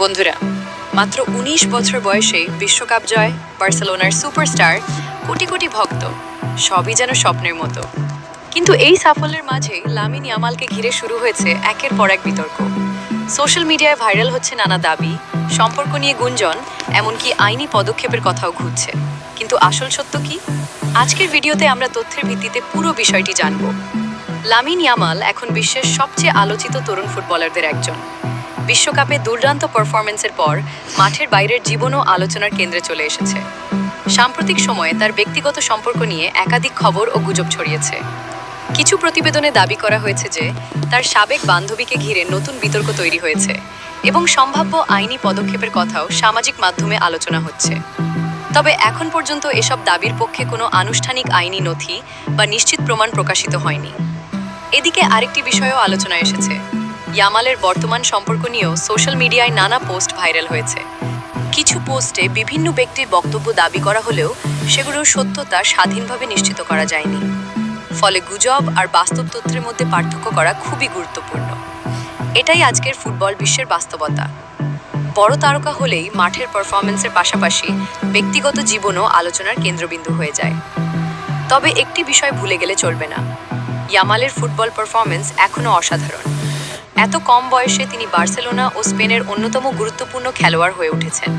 বন্ধুরা, মাত্র ১৯ বছর বয়সে বিশ্বকাপ জয়, বার্সেলোনার সুপারস্টার, কোটি কোটি ভক্ত, সবই যেন স্বপ্নের মতো। কিন্তু এই সাফল্যের মাঝে লামিন ইয়ামালকে ঘিরে শুরু হয়েছে একের পর এক বিতর্ক। সোশ্যাল মিডিয়ায় ভাইরাল হচ্ছে নানা দাবি, সম্পর্ক নিয়ে গুঞ্জন, এমনকি আইনি পদক্ষেপের কথাও ঘুরছে। কিন্তু আসল সত্য কি? আজকের ভিডিওতে আমরা তথ্যের ভিত্তিতে পুরো বিষয়টি জানব। লামিন ইয়ামাল এখন বিশ্বের সবচেয়ে আলোচিত তরুণ ফুটবলারদের একজন। বিশ্বকাপে দুর্দান্ত পারফরমেন্সের পর মাঠের বাইরের জীবনও আলোচনার কেন্দ্রে চলে এসেছে। সাম্প্রতিক সময়ে তার ব্যক্তিগত সম্পর্ক নিয়ে একাধিক খবর ও গুজব ছড়িয়েছে। কিছু প্রতিবেদনে দাবি করা হয়েছে যে তার সাবেক বান্ধবীকে ঘিরে নতুন বিতর্ক তৈরি হয়েছে এবং সম্ভাব্য আইনি পদক্ষেপের কথাও সামাজিক মাধ্যমে আলোচনা হচ্ছে। তবে এখন পর্যন্ত এসব দাবির পক্ষে কোনো আনুষ্ঠানিক আইনি নথি বা নিশ্চিত প্রমাণ প্রকাশিত হয়নি। এদিকে আরেকটি বিষয়ও আলোচনায় এসেছে। ইয়ামালের বর্তমান সম্পর্ক নিয়েও সোশ্যাল মিডিয়ায় নানা পোস্ট ভাইরাল হয়েছে। কিছু পোস্টে বিভিন্ন ব্যক্তির বক্তব্য দাবি করা হলেও সেগুলোর সত্যতা স্বাধীনভাবে নিশ্চিত করা যায়নি। ফলে গুজব আর বাস্তব তথ্যের মধ্যে পার্থক্য করা খুবই গুরুত্বপূর্ণ। এটাই আজকের ফুটবল বিশ্বের বাস্তবতা। বড় তারকা হলেই মাঠের পারফরমেন্সের পাশাপাশি ব্যক্তিগত জীবনও আলোচনার কেন্দ্রবিন্দু হয়ে যায়। তবে একটি বিষয় ভুলে গেলে চলবে না, ইয়ামালের ফুটবল পারফরমেন্স এখনও অসাধারণ। এত কম বয়সে তিনি বার্সেলোনা ও স্পেনের অন্যতম গুরুত্বপূর্ণ খেলোয়াড় হয়ে উঠেছেন।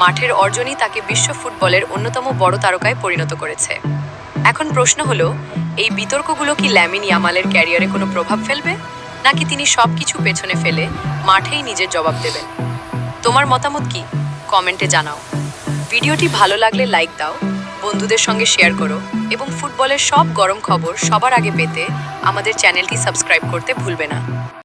মাঠের অর্জনই তাকে বিশ্ব ফুটবলের অন্যতম বড় তারকায় পরিণত করেছে। এখন প্রশ্ন হলো, এই বিতর্কগুলো কি লামিন ইয়ামালের ক্যারিয়ারে কোনো প্রভাব ফেলবে, নাকি তিনি সবকিছু পেছনে ফেলে মাঠেই নিজের জবাব দেবেন? তোমার মতামত কি? কমেন্টে জানাও। ভিডিওটি ভালো লাগলে লাইক দাও, বন্ধুদের সঙ্গে শেয়ার করো এবং ফুটবলের সব গরম খবর সবার আগে পেতে আমাদের চ্যানেলটি সাবস্ক্রাইব করতে ভুলবে না।